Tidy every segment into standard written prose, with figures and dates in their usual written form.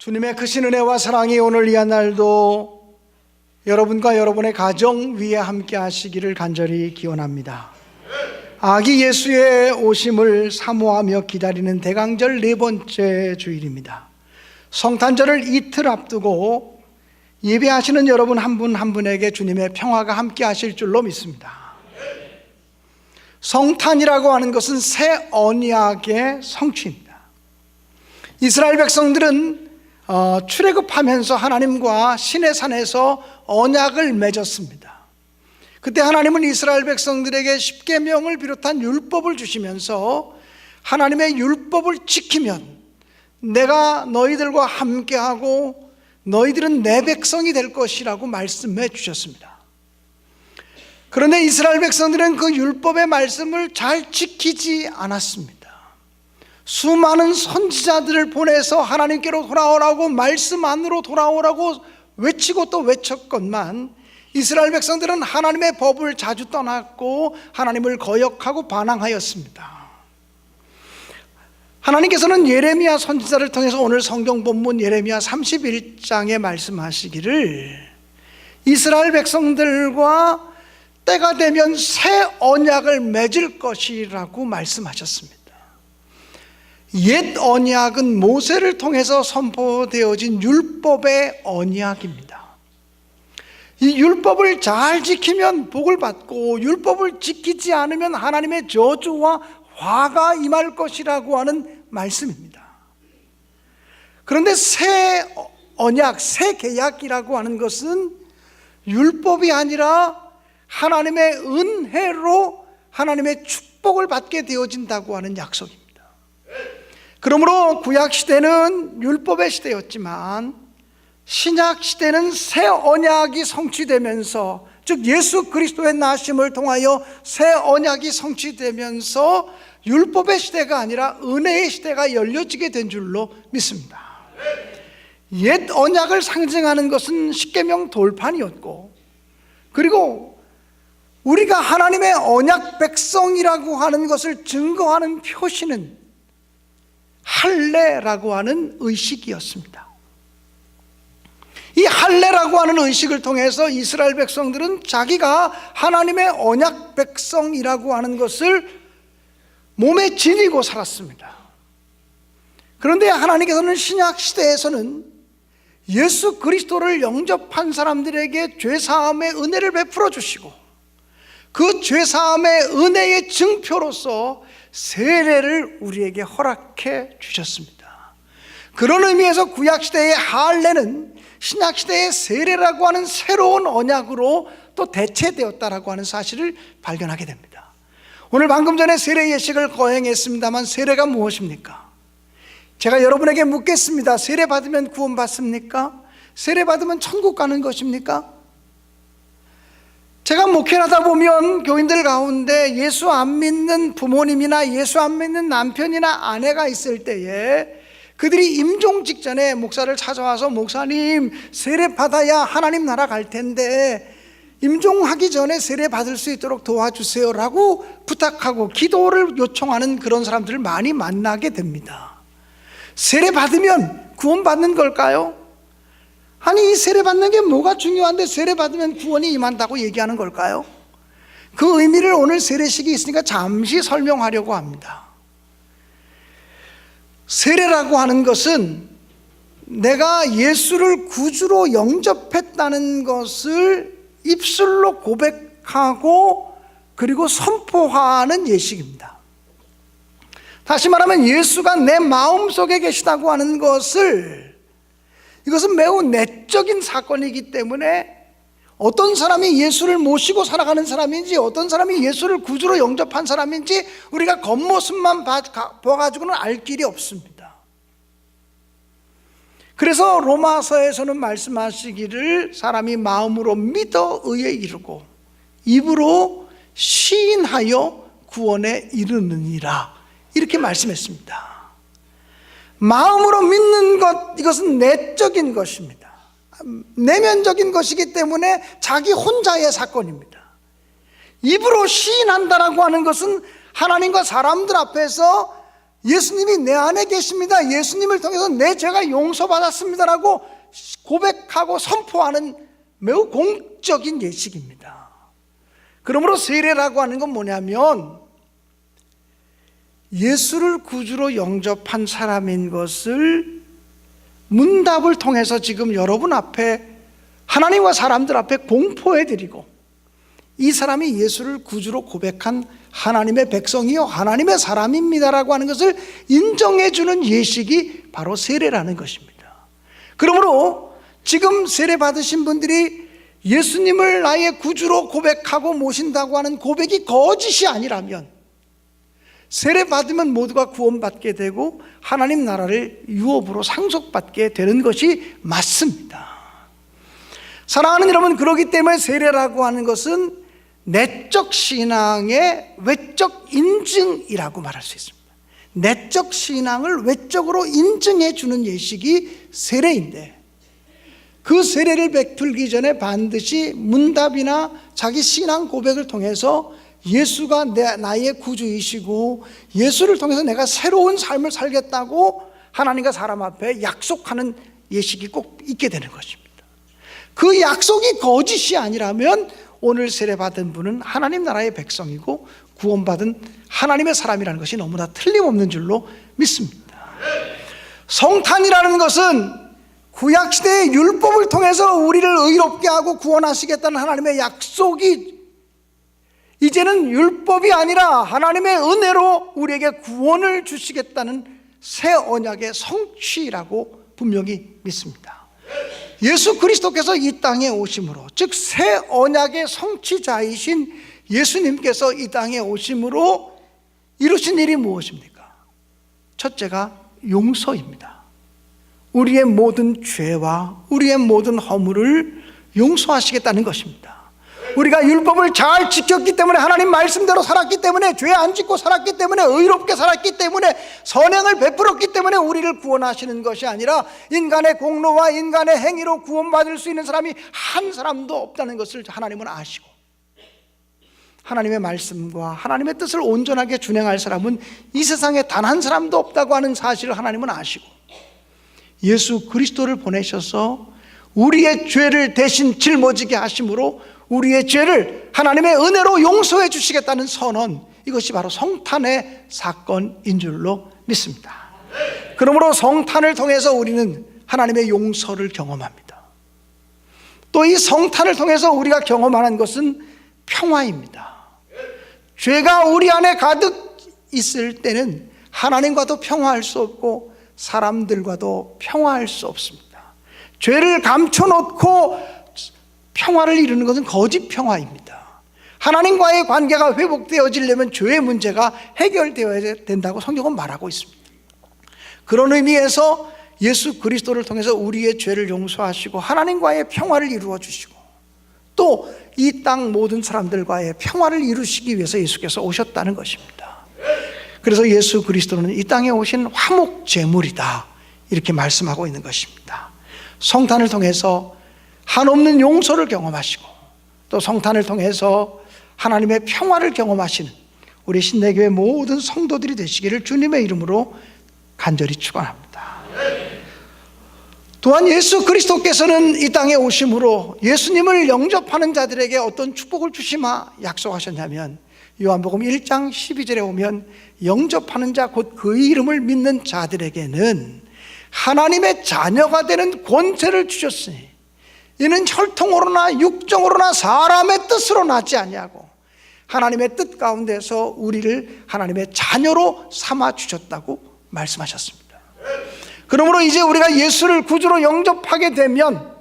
주님의 크신 은혜와 사랑이 오늘 이 한 날도 여러분과 여러분의 가정 위에 함께 하시기를 간절히 기원합니다. 아기 예수의 오심을 사모하며 기다리는 대강절 네 번째 주일입니다. 성탄절을 이틀 앞두고 예배하시는 여러분 한 분 한 분에게 주님의 평화가 함께 하실 줄로 믿습니다. 성탄이라고 하는 것은 새 언약의 성취입니다. 이스라엘 백성들은 출애굽하면서 하나님과 시내산에서 언약을 맺었습니다. 그때 하나님은 이스라엘 백성들에게 십계명을 비롯한 율법을 주시면서 하나님의 율법을 지키면 내가 너희들과 함께하고 너희들은 내 백성이 될 것이라고 말씀해 주셨습니다. 그런데 이스라엘 백성들은 그 율법의 말씀을 잘 지키지 않았습니다. 수많은 선지자들을 보내서 하나님께로 돌아오라고 말씀 안으로 돌아오라고 외치고 또 외쳤건만 이스라엘 백성들은 하나님의 법을 자주 떠났고 하나님을 거역하고 반항하였습니다. 하나님께서는 예레미야 선지자를 통해서 오늘 성경 본문 예레미야 31장에 말씀하시기를 이스라엘 백성들과 때가 되면 새 언약을 맺을 것이라고 말씀하셨습니다. 옛 언약은 모세를 통해서 선포되어진 율법의 언약입니다. 이 율법을 잘 지키면 복을 받고 율법을 지키지 않으면 하나님의 저주와 화가 임할 것이라고 하는 말씀입니다. 그런데 새 언약, 새 계약이라고 하는 것은 율법이 아니라 하나님의 은혜로 하나님의 축복을 받게 되어진다고 하는 약속입니다. 그러므로 구약 시대는 율법의 시대였지만 신약 시대는 새 언약이 성취되면서, 즉 예수 그리스도의 나심을 통하여 새 언약이 성취되면서 율법의 시대가 아니라 은혜의 시대가 열려지게 된 줄로 믿습니다. 옛 언약을 상징하는 것은 십계명 돌판이었고, 그리고 우리가 하나님의 언약 백성이라고 하는 것을 증거하는 표시는 할례라고 하는 의식이었습니다. 이 할례라고 하는 의식을 통해서 이스라엘 백성들은 자기가 하나님의 언약 백성이라고 하는 것을 몸에 지니고 살았습니다. 그런데 하나님께서는 신약 시대에서는 예수 그리스도를 영접한 사람들에게 죄사함의 은혜를 베풀어 주시고 그 죄사함의 은혜의 증표로서 세례를 우리에게 허락해 주셨습니다. 그런 의미에서 구약시대의 할례는 신약시대의 세례라고 하는 새로운 언약으로 또 대체되었다라고 하는 사실을 발견하게 됩니다. 오늘 방금 전에 세례 예식을 거행했습니다만 세례가 무엇입니까? 제가 여러분에게 묻겠습니다. 세례 받으면 구원 받습니까? 세례 받으면 천국 가는 것입니까? 제가 목회를 하다 보면 교인들 가운데 예수 안 믿는 부모님이나 예수 안 믿는 남편이나 아내가 있을 때에 그들이 임종 직전에 목사를 찾아와서 목사님 세례 받아야 하나님 나라 갈 텐데 임종하기 전에 세례 받을 수 있도록 도와주세요 라고 부탁하고 기도를 요청하는 그런 사람들을 많이 만나게 됩니다. 세례 받으면 구원 받는 걸까요? 아니, 이 세례 받는 게 뭐가 중요한데 세례 받으면 구원이 임한다고 얘기하는 걸까요? 그 의미를 오늘 세례식이 있으니까 잠시 설명하려고 합니다. 세례라고 하는 것은 내가 예수를 구주로 영접했다는 것을 입술로 고백하고 그리고 선포하는 예식입니다. 다시 말하면 예수가 내 마음속에 계시다고 하는 것을, 이것은 매우 내적인 사건이기 때문에 어떤 사람이 예수를 모시고 살아가는 사람인지 어떤 사람이 예수를 구주로 영접한 사람인지 우리가 겉모습만 봐가지고는 알 길이 없습니다. 그래서 로마서에서는 말씀하시기를 사람이 마음으로 믿어 의에 이르고 입으로 시인하여 구원에 이르느니라 이렇게 말씀했습니다. 마음으로 믿는 것, 이것은 내적인 것입니다. 내면적인 것이기 때문에 자기 혼자의 사건입니다. 입으로 시인한다라고 하는 것은 하나님과 사람들 앞에서 예수님이 내 안에 계십니다, 예수님을 통해서 내 죄가 용서받았습니다라고 고백하고 선포하는 매우 공적인 예식입니다. 그러므로 세례라고 하는 건 뭐냐면 예수를 구주로 영접한 사람인 것을 문답을 통해서 지금 여러분 앞에, 하나님과 사람들 앞에 공포해드리고, 이 사람이 예수를 구주로 고백한 하나님의 백성이요 하나님의 사람입니다라고 하는 것을 인정해주는 예식이 바로 세례라는 것입니다. 그러므로 지금 세례 받으신 분들이 예수님을 나의 구주로 고백하고 모신다고 하는 고백이 거짓이 아니라면, 세례 받으면 모두가 구원받게 되고 하나님 나라를 유업으로 상속받게 되는 것이 맞습니다. 사랑하는 여러분, 그렇기 때문에 세례라고 하는 것은 내적 신앙의 외적 인증이라고 말할 수 있습니다. 내적 신앙을 외적으로 인증해 주는 예식이 세례인데, 그 세례를 베풀기 전에 반드시 문답이나 자기 신앙 고백을 통해서 예수가 나의 구주이시고 예수를 통해서 내가 새로운 삶을 살겠다고 하나님과 사람 앞에 약속하는 예식이 꼭 있게 되는 것입니다. 그 약속이 거짓이 아니라면 오늘 세례받은 분은 하나님 나라의 백성이고 구원받은 하나님의 사람이라는 것이 너무나 틀림없는 줄로 믿습니다. 성탄이라는 것은 구약시대의 율법을 통해서 우리를 의롭게 하고 구원하시겠다는 하나님의 약속이 이제는 율법이 아니라 하나님의 은혜로 우리에게 구원을 주시겠다는 새 언약의 성취라고 분명히 믿습니다. 예수 그리스도께서 이 땅에 오심으로, 즉 새 언약의 성취자이신 예수님께서 이 땅에 오심으로 이루신 일이 무엇입니까? 첫째가 용서입니다. 우리의 모든 죄와 우리의 모든 허물을 용서하시겠다는 것입니다. 우리가 율법을 잘 지켰기 때문에, 하나님 말씀대로 살았기 때문에, 죄 안 짓고 살았기 때문에, 의롭게 살았기 때문에, 선행을 베풀었기 때문에 우리를 구원하시는 것이 아니라 인간의 공로와 인간의 행위로 구원받을 수 있는 사람이 한 사람도 없다는 것을 하나님은 아시고, 하나님의 말씀과 하나님의 뜻을 온전하게 준행할 사람은 이 세상에 단 한 사람도 없다고 하는 사실을 하나님은 아시고, 예수 그리스도를 보내셔서 우리의 죄를 대신 짊어지게 하심으로 우리의 죄를 하나님의 은혜로 용서해 주시겠다는 선언, 이것이 바로 성탄의 사건인 줄로 믿습니다. 그러므로 성탄을 통해서 우리는 하나님의 용서를 경험합니다. 또 이 성탄을 통해서 우리가 경험하는 것은 평화입니다. 죄가 우리 안에 가득 있을 때는 하나님과도 평화할 수 없고 사람들과도 평화할 수 없습니다. 죄를 감춰놓고 평화를 이루는 것은 거짓 평화입니다. 하나님과의 관계가 회복되어지려면 죄의 문제가 해결되어야 된다고 성경은 말하고 있습니다. 그런 의미에서 예수 그리스도를 통해서 우리의 죄를 용서하시고 하나님과의 평화를 이루어 주시고, 또 이 땅 모든 사람들과의 평화를 이루시기 위해서 예수께서 오셨다는 것입니다. 그래서 예수 그리스도는 이 땅에 오신 화목 제물이다, 이렇게 말씀하고 있는 것입니다. 성탄을 통해서 한없는 용서를 경험하시고, 또 성탄을 통해서 하나님의 평화를 경험하시는 우리 신내교회 모든 성도들이 되시기를 주님의 이름으로 간절히 축원합니다. 또한 예수 그리스도께서는 이 땅에 오심으로 예수님을 영접하는 자들에게 어떤 축복을 주시마 약속하셨냐면, 요한복음 1장 12절에 오면 영접하는 자 곧 그의 이름을 믿는 자들에게는 하나님의 자녀가 되는 권세를 주셨으니 이는 혈통으로나 육정으로나 사람의 뜻으로 나지 아니하고 하나님의 뜻 가운데서 우리를 하나님의 자녀로 삼아 주셨다고 말씀하셨습니다. 그러므로 이제 우리가 예수를 구주로 영접하게 되면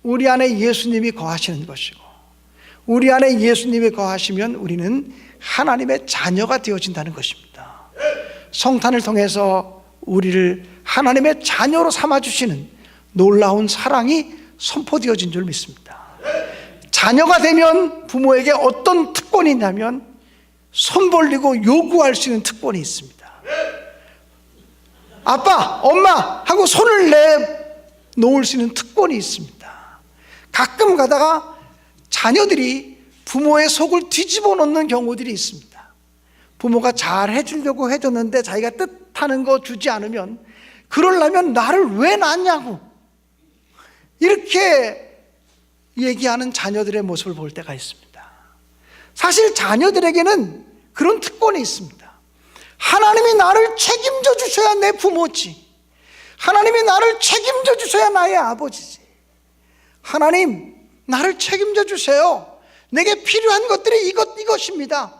우리 안에 예수님이 거하시는 것이고, 우리 안에 예수님이 거하시면 우리는 하나님의 자녀가 되어진다는 것입니다. 성탄을 통해서 우리를 하나님의 자녀로 삼아주시는 놀라운 사랑이 선포되어진 줄 믿습니다. 자녀가 되면 부모에게 어떤 특권이 있냐면 손 벌리고 요구할 수 있는 특권이 있습니다. 아빠, 엄마 하고 손을 내놓을 수 있는 특권이 있습니다. 가끔 가다가 자녀들이 부모의 속을 뒤집어 놓는 경우들이 있습니다. 부모가 잘 해주려고 해줬는데 자기가 뜻하는 거 주지 않으면, 그러려면 나를 왜 낳냐고 이렇게 얘기하는 자녀들의 모습을 볼 때가 있습니다. 사실 자녀들에게는 그런 특권이 있습니다. 하나님이 나를 책임져 주셔야 내 부모지, 하나님이 나를 책임져 주셔야 나의 아버지지. 하나님, 나를 책임져 주세요. 내게 필요한 것들이 이것입니다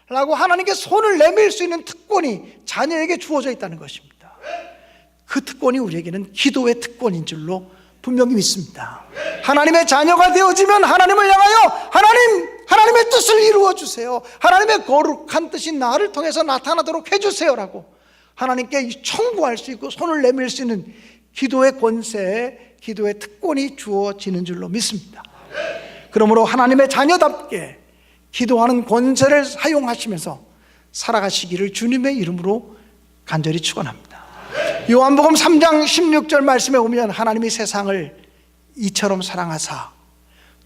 라고 하나님께 손을 내밀 수 있는 특권이 자녀에게 주어져 있다는 것입니다. 그 특권이 우리에게는 기도의 특권인 줄로 분명히 믿습니다. 하나님의 자녀가 되어지면 하나님을 향하여 하나님의 뜻을 이루어 주세요, 하나님의 거룩한 뜻이 나를 통해서 나타나도록 해주세요 라고 하나님께 청구할 수 있고 손을 내밀 수 있는 기도의 권세, 기도의 특권이 주어지는 줄로 믿습니다. 그러므로 하나님의 자녀답게 기도하는 권세를 사용하시면서 살아가시기를 주님의 이름으로 간절히 축원합니다. 요한복음 3장 16절 말씀에 보면 하나님이 세상을 이처럼 사랑하사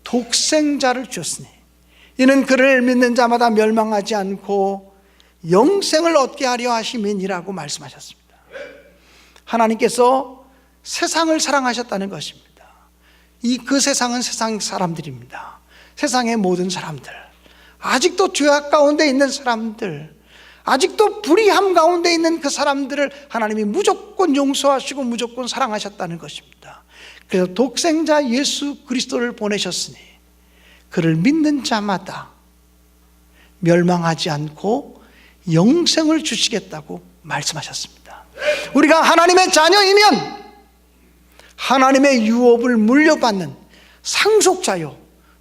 독생자를 주셨으니 이는 그를 믿는 자마다 멸망하지 않고 영생을 얻게 하려 하심이니라고 말씀하셨습니다. 하나님께서 세상을 사랑하셨다는 것입니다. 그 세상은 세상 사람들입니다. 세상의 모든 사람들, 아직도 죄악 가운데 있는 사람들, 아직도 불의함 가운데 있는 그 사람들을 하나님이 무조건 용서하시고 무조건 사랑하셨다는 것입니다. 그래서 독생자 예수 그리스도를 보내셨으니 그를 믿는 자마다 멸망하지 않고 영생을 주시겠다고 말씀하셨습니다. 우리가 하나님의 자녀이면 하나님의 유업을 물려받는 상속자요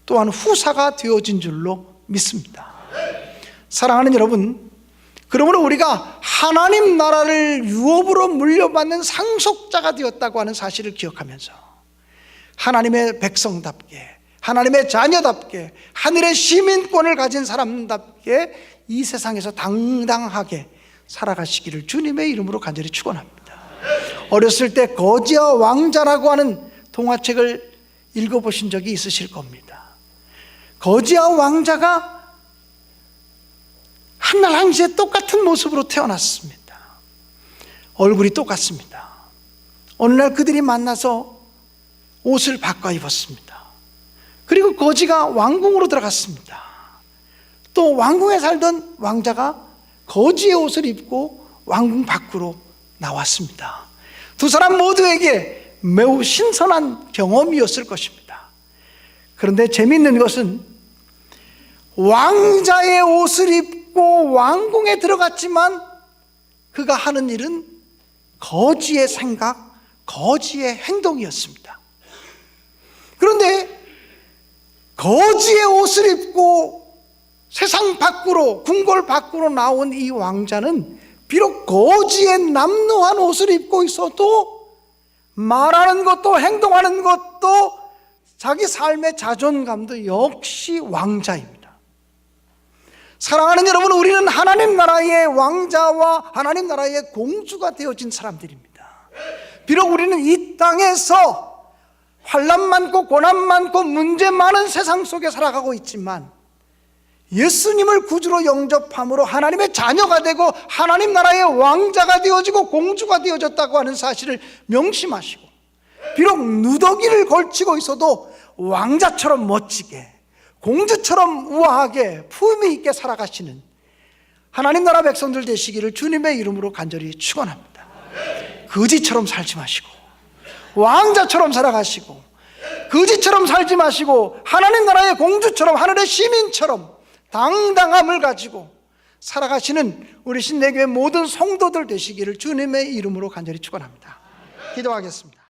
또한 후사가 되어진 줄로 믿습니다. 사랑하는 여러분, 그러므로 우리가 하나님 나라를 유업으로 물려받는 상속자가 되었다고 하는 사실을 기억하면서 하나님의 백성답게, 하나님의 자녀답게, 하늘의 시민권을 가진 사람답게 이 세상에서 당당하게 살아가시기를 주님의 이름으로 간절히 축원합니다. 어렸을 때 거지와 왕자라고 하는 동화책을 읽어보신 적이 있으실 겁니다. 거지와 왕자가 한날 한시에 똑같은 모습으로 태어났습니다. 얼굴이 똑같습니다. 어느 날 그들이 만나서 옷을 바꿔 입었습니다. 그리고 거지가 왕궁으로 들어갔습니다. 또 왕궁에 살던 왕자가 거지의 옷을 입고 왕궁 밖으로 나왔습니다. 두 사람 모두에게 매우 신선한 경험이었을 것입니다. 그런데 재미있는 것은 왕자의 옷을 입고 왕궁에 들어갔지만 그가 하는 일은 거지의 생각, 거지의 행동이었습니다. 그런데 거지의 옷을 입고 세상 밖으로, 궁궐 밖으로 나온 이 왕자는 비록 거지의 남루한 옷을 입고 있어도 말하는 것도 행동하는 것도 자기 삶의 자존감도 역시 왕자입니다. 사랑하는 여러분, 우리는 하나님 나라의 왕자와 하나님 나라의 공주가 되어진 사람들입니다. 비록 우리는 이 땅에서 환난 많고 고난 많고 문제 많은 세상 속에 살아가고 있지만 예수님을 구주로 영접함으로 하나님의 자녀가 되고 하나님 나라의 왕자가 되어지고 공주가 되어졌다고 하는 사실을 명심하시고, 비록 누더기를 걸치고 있어도 왕자처럼 멋지게, 공주처럼 우아하게 품위 있게 살아가시는 하나님 나라 백성들 되시기를 주님의 이름으로 간절히 축원합니다. 거지처럼 살지 마시고 왕자처럼 살아가시고, 거지처럼 살지 마시고 하나님 나라의 공주처럼, 하늘의 시민처럼 당당함을 가지고 살아가시는 우리 신내교회 모든 성도들 되시기를 주님의 이름으로 간절히 축원합니다. 기도하겠습니다.